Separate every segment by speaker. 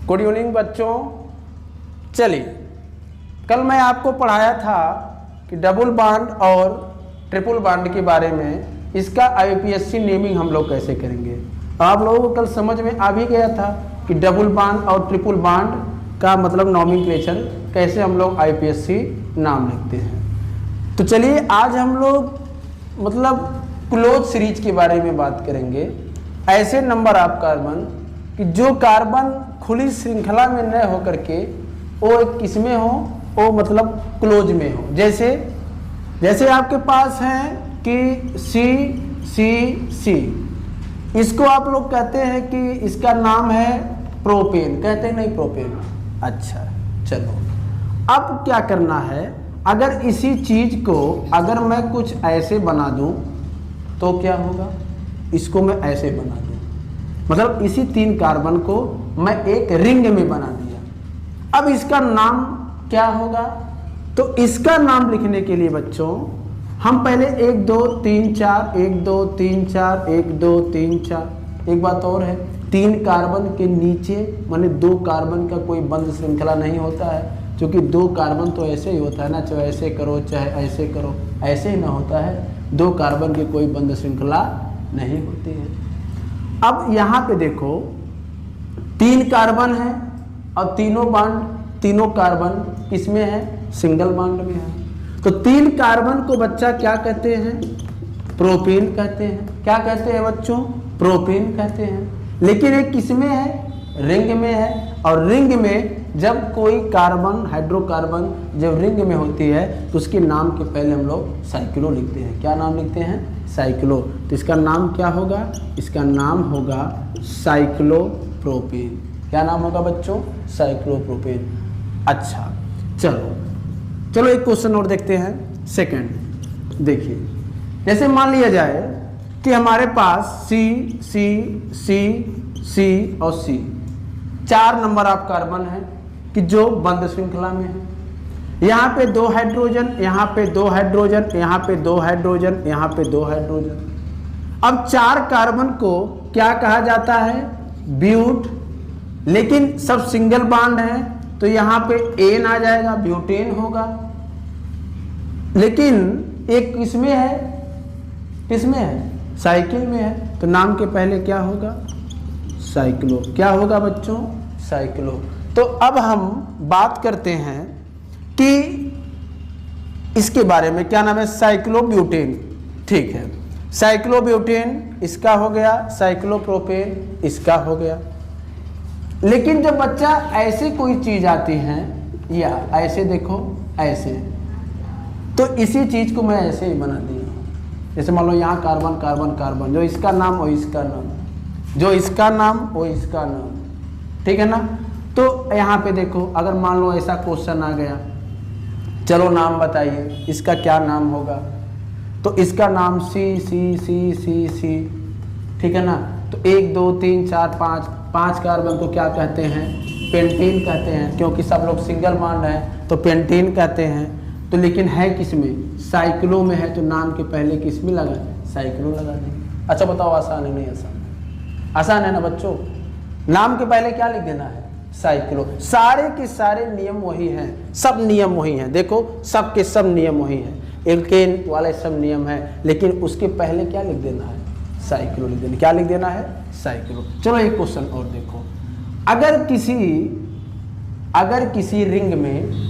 Speaker 1: Good evening बच्चों। चलिए, कल मैं आपको पढ़ाया था कि डबल बॉन्ड और ट्रिपल बॉन्ड के बारे में, इसका आईपीएससी नेमिंग हम लोग कैसे करेंगे। आप लोगों को कल समझ में आ भी गया था कि डबल बॉन्ड और ट्रिपल बॉन्ड का मतलब नॉमेनक्लेचर कैसे हम लोग आईपीएससी नाम लिखते हैं। तो चलिए आज हम लोग मतलब क्लोज सीरीज के बारे में बात करेंगे। ऐसे नंबर ऑफ कार्बन कि जो कार्बन खुली श्रृंखला में न होकर के वो एक किसमें हो, वो मतलब क्लोज में हो। जैसे आपके पास है कि सी, इसको आप लोग कहते हैं कि इसका नाम है प्रोपेन, कहते हैं नहीं प्रोपेन। अच्छा चलो, अब क्या करना है, अगर इसी चीज को अगर मैं कुछ ऐसे बना दूं तो क्या होगा, इसको मैं ऐसे बना दूं, मतलब इसी 3 कार्बन को मैं एक रिंग में बना दिया। अब इसका नाम क्या होगा, तो इसका नाम लिखने के लिए बच्चों हम पहले 1 2 3 4 1 2 3 4 1 2 3 4। एक बात और है, 3 कार्बन के नीचे माने 2 कार्बन का कोई बंद श्रृंखला नहीं होता है, क्योंकि 2 कार्बन तो ऐसे ही होता है ना, चाहे ऐसे करो चाहे ऐसे करो, ऐसे ही ना होता है। 2 कार्बन की कोई बंद श्रृंखला नहीं होती है। अब यहाँ पे देखो 3 कार्बन है और तीनों कार्बन किसमें है, सिंगल बॉन्ड में है। तो 3 कार्बन को बच्चा क्या कहते हैं, प्रोपेन कहते हैं। क्या कहते हैं बच्चों, प्रोपेन कहते हैं। लेकिन एक किसमें है, रिंग में है। और रिंग में जब कोई कार्बन हाइड्रोकार्बन जब रिंग में होती है तो उसके नाम के पहले हम लोग साइक्लो लिखते हैं। क्या नाम लिखते हैं, साइक्लो। तो इसका नाम क्या होगा, इसका नाम होगा साइक्लोप्रोपेन। क्या नाम होगा बच्चों, साइक्लोप्रोपेन। अच्छा चलो एक क्वेश्चन और देखते हैं। सेकंड देखिए, जैसे मान लिया जाए कि हमारे पास सी और सी 4 नंबर ऑफ कार्बन है कि जो बंद श्रृंखला में है। यहाँ पे 2 हाइड्रोजन, यहाँ पे 2 हाइड्रोजन, यहाँ पे 2 हाइड्रोजन, यहाँ पे 2 हाइड्रोजन। अब 4 कार्बन को क्या कहा जाता है, ब्यूट। लेकिन सब सिंगल बॉन्ड है तो यहाँ पे एन आ जाएगा, ब्यूटेन होगा। लेकिन एक किसमें है, साइकिल में है, तो नाम के पहले क्या होगा, साइक्लो। क्या होगा बच्चों, साइक्लो। तो अब हम बात करते हैं कि इसके बारे में, क्या नाम है, साइक्लोब्यूटेन। ठीक है, साइक्लोब्यूटेन इसका हो गया, साइक्लोप्रोपेन इसका हो गया। लेकिन जब बच्चा ऐसे कोई चीज आती है या ऐसे देखो ऐसे, तो इसी चीज को मैं ऐसे ही बना दिया। जैसे मान लो यहाँ कार्बन कार्बन कार्बन, जो इसका नाम वो इसका नाम, जो इसका नाम वो इसका नाम, ठीक है ना। तो यहाँ पे देखो, अगर मान लो ऐसा क्वेश्चन आ गया, चलो नाम बताइए इसका क्या नाम होगा, तो इसका नाम सी, ठीक है ना। तो 1 2 3 4 5 कार्बन को क्या कहते हैं, पेंटीन कहते हैं, क्योंकि सब लोग सिंगल बॉन्ड है तो पेंटीन कहते हैं। तो लेकिन है किसमें, साइक्लो में है, तो नाम के पहले किसमें लगा, साइक्लो लगा देंगे। अच्छा बताओ, आसान है नहीं आसान, आसान है ना बच्चों। नाम के पहले क्या लिख देना है, साइक्लो। सारे के सारे नियम वही हैं, सब नियम वही हैं। देखो सब के सब नियम वही हैं, एल्केन वाले सब नियम है, लेकिन उसके पहले क्या लिख देना है, साइक्लो लिख देना। क्या लिख देना है, साइक्लो। चलो एक क्वेश्चन और देखो, अगर किसी रिंग में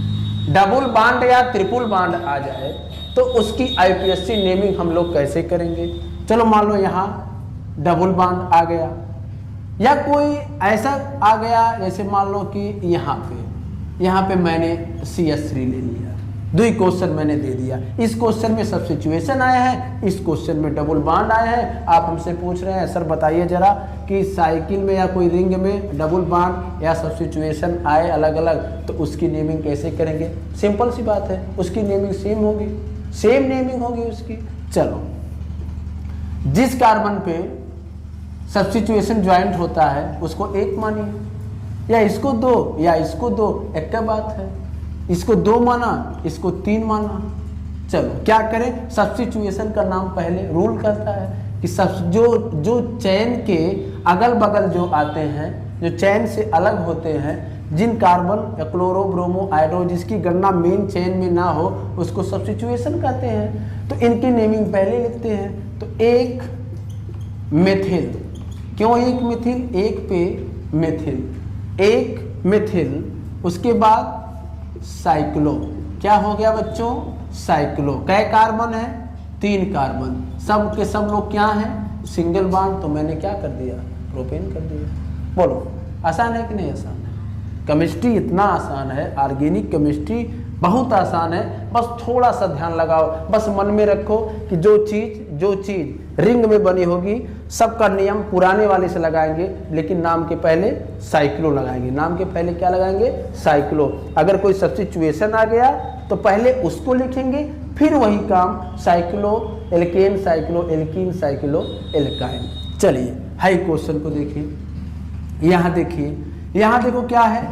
Speaker 1: डबल बॉन्ड या ट्रिपल बॉन्ड आ जाए तो उसकी आईपीएससी नेमिंग हम लोग कैसे करेंगे। चलो मान लो यहाँ डबल बॉन्ड आ गया, या कोई ऐसा आ गया, जैसे मान लो कि यहाँ पे मैंने CH3 ले लिया, 2 क्वेश्चन मैंने दे दिया। इस क्वेश्चन में सब्स्टिट्यूशन आया है, इस क्वेश्चन में डबल बॉन्ड आया है। आप हमसे पूछ रहे हैं सर बताइए जरा कि साइकिल में या कोई रिंग में डबल बॉन्ड या सब्स्टिट्यूशन आए अलग अलग, तो उसकी नेमिंग कैसे करेंगे। सिंपल सी बात है, उसकी नेमिंग सेम होगी, सेम नेमिंग होगी उसकी। चलो, जिस कार्बन पे सब्स्टिट्यूशन ज्वाइंट होता है उसको 1 मानिए, या इसको 2 या इसको 2, एक क्या बात है। इसको 2 माना, इसको 3 माना। चलो क्या करें, सब्स्टिट्यूशन का नाम पहले रूल करता है कि सब जो चैन के अगल बगल जो आते हैं जो चैन से अलग होते हैं, जिन कार्बन या क्लोरो ब्रोमो आयोडो जिसकी गणना मेन चेन में ना हो उसको सब्स्टिट्यूएशन कहते हैं। तो इनकी नेमिंग पहले लिखते हैं। तो एक मेथिल, क्यों एक मिथिल? एक पे मेथिल, एक मेथिल। उसके बाद साइक्लो, क्या हो गया बच्चों? साइक्लो। कै कार्बन है? 3 कार्बन। सब के सब लोग क्या हैं? Single bond. तो मैंने क्या कर दिया? प्रोपेन कर दिया। बोलो आसान है कि नहीं आसान है? केमिस्ट्री इतना आसान है, ऑर्गेनिक केमिस्ट्री बहुत आसान है। बस थोड़ा सा ध्यान लगाओ, बस मन में रखो कि जो चीज़ रिंग में बनी होगी सबका नियम पुराने वाले से लगाएंगे, लेकिन नाम के पहले साइक्लो लगाएंगे। नाम के पहले क्या लगाएंगे? साइक्लो। अगर कोई सब्स्टिट्यूएशन आ गया तो पहले उसको लिखेंगे, फिर वही काम cyclo alkane, cyclo alkene, cyclo alkyne. चलिए हाई क्वेश्चन को देखिए। यहाँ देखिए, यहाँ देखो क्या है,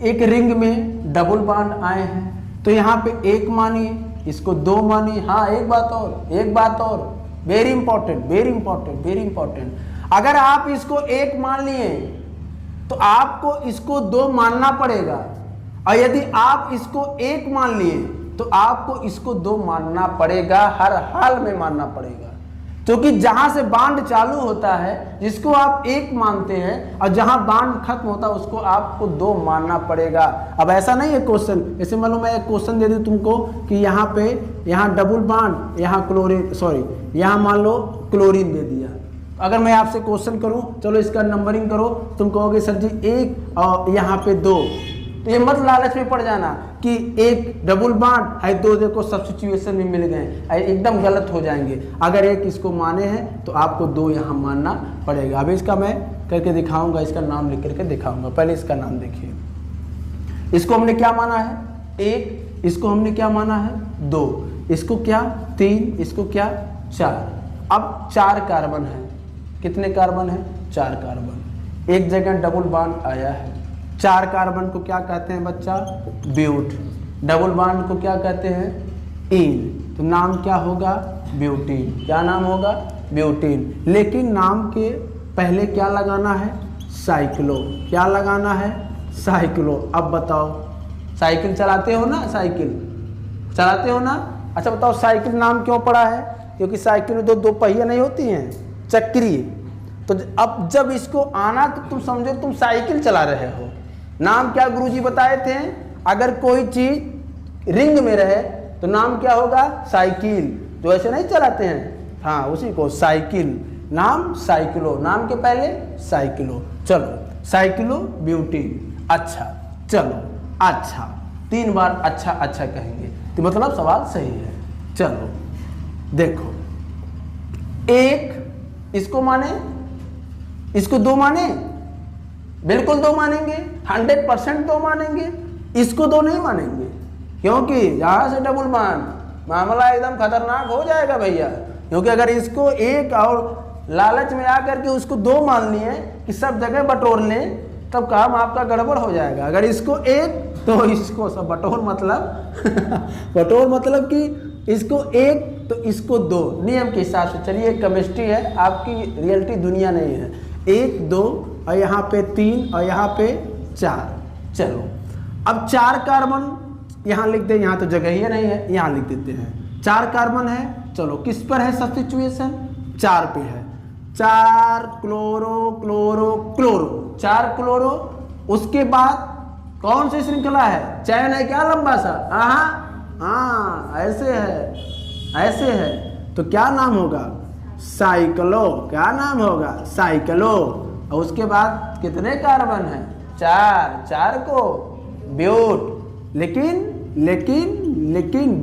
Speaker 1: एक रिंग में डबल बॉन्ड आए हैं। तो यहाँ पे एक मानिए, इसको 2 मानिए। हाँ एक बात और very important, very important, very important. अगर आप इसको 1 मान लिए तो आपको इसको 2 मानना पड़ेगा, और यदि आप इसको 1 मान लिए तो आपको इसको 2 मानना पड़ेगा, हर हाल में मानना पड़ेगा। क्योंकि जहां से बांड चालू होता है जिसको आप 1 मानते हैं, और जहां बांड खत्म होता है उसको आपको 2 मानना पड़ेगा। अब ऐसा नहीं है क्वेश्चन, जैसे मान लो मैं एक क्वेश्चन दे दूं तुमको कि यहाँ डबल बांड, यहाँ क्लोरीन, सॉरी यहाँ मान लो क्लोरीन दे दिया। अगर मैं आपसे क्वेश्चन करूं चलो इसका नंबरिंग करो, तुम कहोगे सर जी 1 और यहाँ पे 2। तो ये मत लालच में पड़ जाना कि 1 डबल बॉन्ड है, 2 देखो सब्स्टिट्यूएशन में मिल गए, एकदम गलत हो जाएंगे। अगर 1 इसको माने हैं तो आपको 2 यहाँ मानना पड़ेगा। अब इसका मैं करके दिखाऊंगा, इसका नाम लिख करके दिखाऊंगा। पहले इसका नाम देखिए। इसको हमने क्या माना है? 1। इसको हमने क्या माना है? 2। इसको क्या? 3। इसको क्या? 4। अब 4 कार्बन है। कितने कार्बन है? 4 कार्बन। एक जगह डबल बॉन्ड आया है। 4 कार्बन को क्या कहते हैं बच्चा? ब्यूट। डबल बॉन्ड को क्या कहते हैं? इन। तो नाम क्या होगा? ब्यूटीन। क्या नाम होगा? ब्यूटीन। लेकिन नाम के पहले क्या लगाना है? साइक्लो। क्या लगाना है? साइक्लो। अब बताओ, साइकिल चलाते हो ना? साइकिल चलाते हो ना? अच्छा बताओ, साइकिल नाम क्यों पड़ा है? क्योंकि साइकिल में 2 पहिए नहीं होती हैं, चक्री। तो अब जब इसको आना तो तुम समझो तुम साइकिल चला रहे हो। नाम क्या गुरुजी बताए थे? अगर कोई चीज रिंग में रहे तो नाम क्या होगा? साइकिल। जो ऐसे नहीं चलाते हैं, हाँ उसी को साइकिल। नाम साइक्लो, नाम के पहले साइक्लो। चलो साइक्लो ब्यूटीन। अच्छा चलो, अच्छा 3 बार अच्छा अच्छा कहेंगे तो मतलब सवाल सही है। चलो देखो, 1 इसको माने, इसको 2 माने, बिल्कुल 2 मानेंगे, 100% 2 मानेंगे। इसको 2 नहीं मानेंगे, क्योंकि यहां से डबल बॉन्ड मामला एकदम खतरनाक हो जाएगा भैया। क्योंकि अगर इसको 1 और लालच में आकर के उसको 2 मान लिए कि सब जगह बटोर लें, तब काम आपका गड़बड़ हो जाएगा। अगर इसको 1 तो इसको सब बटोर, मतलब बटोर मतलब कि इसको 1 तो इसको 2, नियम के हिसाब से। चलिए केमिस्ट्री है, आपकी रियलिटी दुनिया नहीं है। 1 2 और यहाँ पे 3 और यहाँ पे 4। चलो अब 4 कार्बन यहाँ लिख दें, यहाँ तो जगह ही नहीं है, यहाँ लिख देते हैं। 4 कार्बन है। चलो किस पर है सब्स्टिट्यूएशन? 4 पे है। 4 क्लोरो क्लोरो क्लोरो, 4 क्लोरो। उसके बाद कौन सी श्रृंखला है? चैन है क्या लंबा सा? हाँ ऐसे है, ऐसे है। तो क्या नाम होगा? साइक्लो। क्या नाम होगा? साइक्लो। और उसके बाद कितने कार्बन हैं? 4। 4 को ब्यूट। लेकिन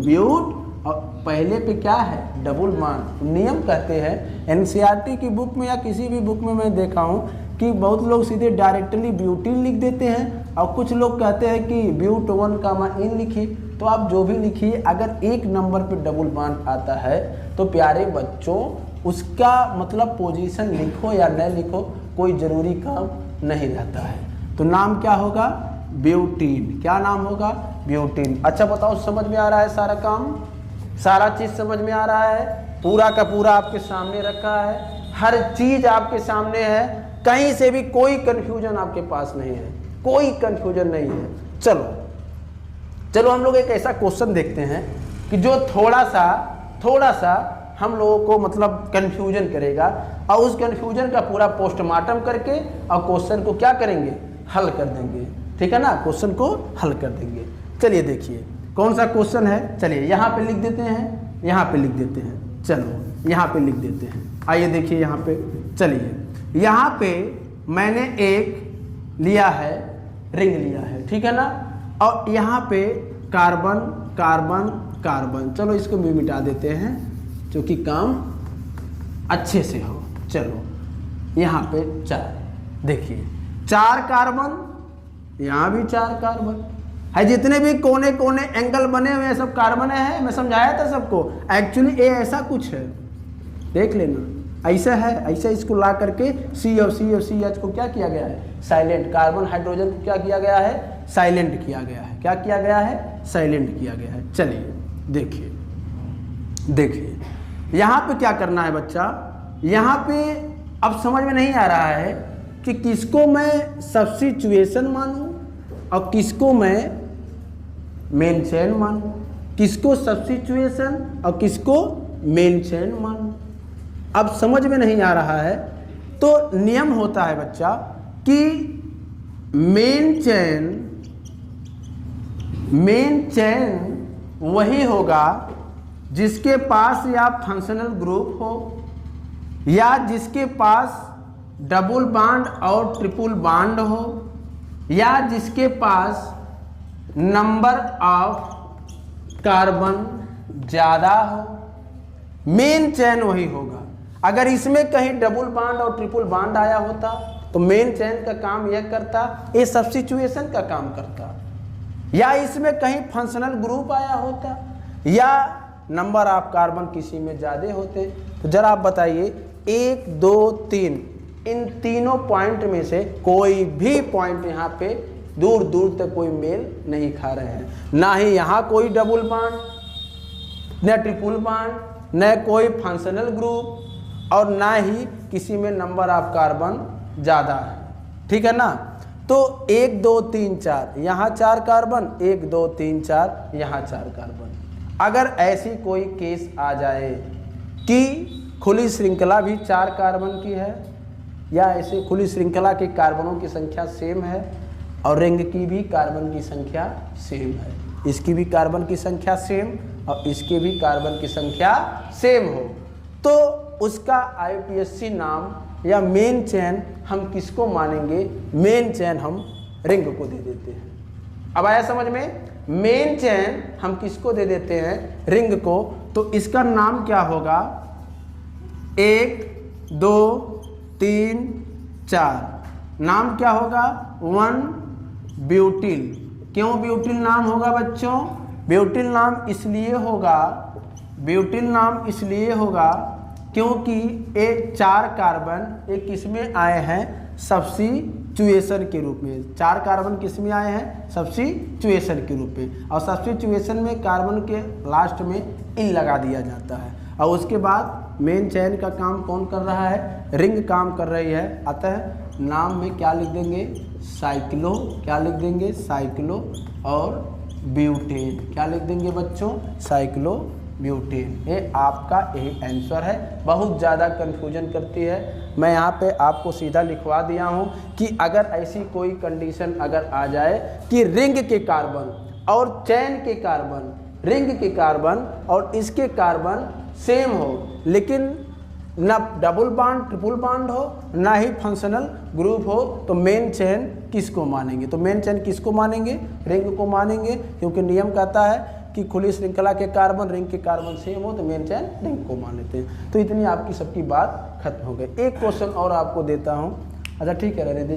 Speaker 1: ब्यूट और पहले पे क्या है? Double bond. नियम कहते हैं एनसीईआरटी की बुक में या किसी भी बुक में मैं देखा हूँ कि बहुत लोग सीधे डायरेक्टली ब्यूटीन लिख देते हैं, और कुछ लोग कहते हैं कि ब्यूट 1 इन लिखिए। तो आप जो भी लिखिए, अगर 1 नंबर पे डबल बॉन्ड आता है तो प्यारे बच्चों उसका मतलब पोजीशन लिखो या न लिखो, कोई ज़रूरी काम नहीं रहता है। तो नाम क्या होगा? ब्यूटीन। क्या नाम होगा? ब्यूटीन। अच्छा बताओ, समझ में आ रहा है सारा काम? सारा चीज़ समझ में आ रहा है? पूरा का पूरा आपके सामने रखा है, हर चीज़ आपके सामने है। कहीं से भी कोई कंफ्यूजन आपके पास नहीं है, कोई कंफ्यूजन नहीं है। चलो हम लोग एक ऐसा क्वेश्चन देखते हैं कि जो थोड़ा सा हम लोगों को मतलब कंफ्यूजन करेगा, और उस कंफ्यूजन का पूरा पोस्टमार्टम करके और क्वेश्चन को क्या करेंगे, हल कर देंगे। ठीक है ना, क्वेश्चन को हल कर देंगे। चलिए देखिए कौन सा क्वेश्चन है, चलिए यहाँ पे लिख देते हैं, यहाँ पे लिख देते हैं, चलो यहाँ पे लिख देते हैं। आइए देखिए यहाँ पे, चलिए यहाँ पे मैंने एक लिया है, रिंग लिया है, ठीक है ना, और यहाँ पे कार्बन कार्बन कार्बन, चलो इसको भी मिटा देते हैं क्योंकि काम अच्छे से हो। चलो यहाँ पे 4, देखिए 4 कार्बन, यहाँ भी 4 कार्बन है, जितने भी कोने कोने एंगल बने हुए हैं सब कार्बन है। मैं समझाया था सबको, एक्चुअली ये ऐसा कुछ है, देख लेना ऐसा है, ऐसा इसको ला करके सी और CH को क्या किया गया है, साइलेंट, कार्बन हाइड्रोजन को क्या किया गया है, साइलेंट किया गया है। क्या किया गया है, साइलेंट किया गया है। चलिए देखिए यहाँ पे क्या करना है बच्चा, यहाँ पे अब समझ में नहीं आ रहा है कि किसको मैं सब्स्टिट्यूशन मानूं और किसको मैं मेन चेन मानूं, किसको सब्स्टिट्यूशन और किसको मेन चेन मानूं, अब समझ में नहीं आ रहा है। तो नियम होता है बच्चा कि मेन चेन वही होगा जिसके पास या फंक्शनल ग्रुप हो, या जिसके पास डबल बॉन्ड और ट्रिपल बॉन्ड हो, या जिसके पास नंबर ऑफ कार्बन ज़्यादा हो। मेन चेन वही होगा। अगर इसमें कहीं डबल बॉन्ड और ट्रिपल बॉन्ड आया होता तो मेन चेन का काम यह करता, ये सब्स्टिट्यूशन का काम करता, या इसमें कहीं फंक्शनल ग्रुप आया होता, या नंबर ऑफ कार्बन किसी में ज़्यादा होते। तो जरा आप बताइए 1 2 3 इन तीनों पॉइंट में से कोई भी पॉइंट यहाँ पे दूर दूर तक कोई मेल नहीं खा रहे हैं, ना ही यहाँ कोई डबल बॉन्ड, न ट्रिपल बॉन्ड, न कोई फंक्शनल ग्रुप, और ना ही किसी में नंबर ऑफ कार्बन ज़्यादा है। ठीक है ना, तो 1 2 3 4 यहाँ 4 कार्बन, 1 2 3 4 यहाँ 4 कार्बन। अगर ऐसी कोई केस आ जाए कि खुली श्रृंखला भी 4 कार्बन की है, या ऐसे खुली श्रृंखला के कार्बनों की संख्या सेम है और रिंग की भी कार्बन की संख्या सेम है, इसकी भी कार्बन की संख्या सेम और इसके भी कार्बन की संख्या सेम हो, तो उसका IUPAC नाम या मेन चेन हम किसको मानेंगे, मेन चेन हम रिंग को दे देते हैं। अब आया समझ में, मेन चेन हम किसको दे देते हैं, रिंग को, तो इसका नाम क्या होगा, 1 2 3 4, नाम क्या होगा 1 ब्यूटिल। क्यों ब्यूटिल नाम होगा बच्चों, ब्यूटिल नाम इसलिए होगा क्योंकि ये 4 कार्बन एक किसमें आए हैं, सब्स्टिट्यूशन के रूप में। 4 कार्बन किस में आए हैं, सब्स्टिट्यूशन के रूप में, और सब्स्टिट्यूशन में कार्बन के लास्ट में इन लगा दिया जाता है, और उसके बाद मेन चेन का काम कौन कर रहा है, रिंग काम कर रही है। अतः नाम में क्या लिख देंगे, साइक्लो, क्या लिख देंगे, साइक्लो और ब्यूटेन, क्या लिख देंगे बच्चों, साइक्लो ब्यूटेन। ये आपका यही आंसर है। बहुत ज़्यादा कन्फ्यूजन करती है, मैं यहाँ पे आपको सीधा लिखवा दिया हूँ कि अगर ऐसी कोई कंडीशन अगर आ जाए कि रिंग के कार्बन और चैन के कार्बन, रिंग के कार्बन और इसके कार्बन सेम हो, लेकिन ना डबल बॉन्ड ट्रिपल बॉन्ड हो, ना ही फंक्शनल ग्रुप हो, तो मेन चेन किसको मानेंगे, तो मेन चेन किसको मानेंगे, रिंग को मानेंगे, क्योंकि नियम कहता है कि खुली श्रृंखला के कार्बन रिंग के कार्बन सेम हो तो मेन चेन रिंग को मान लेते हैं। तो इतनी आपकी सबकी बात खत्म हो गई। एक क्वेश्चन और आपको देता हूँ, अच्छा ठीक है रहने दीजिए।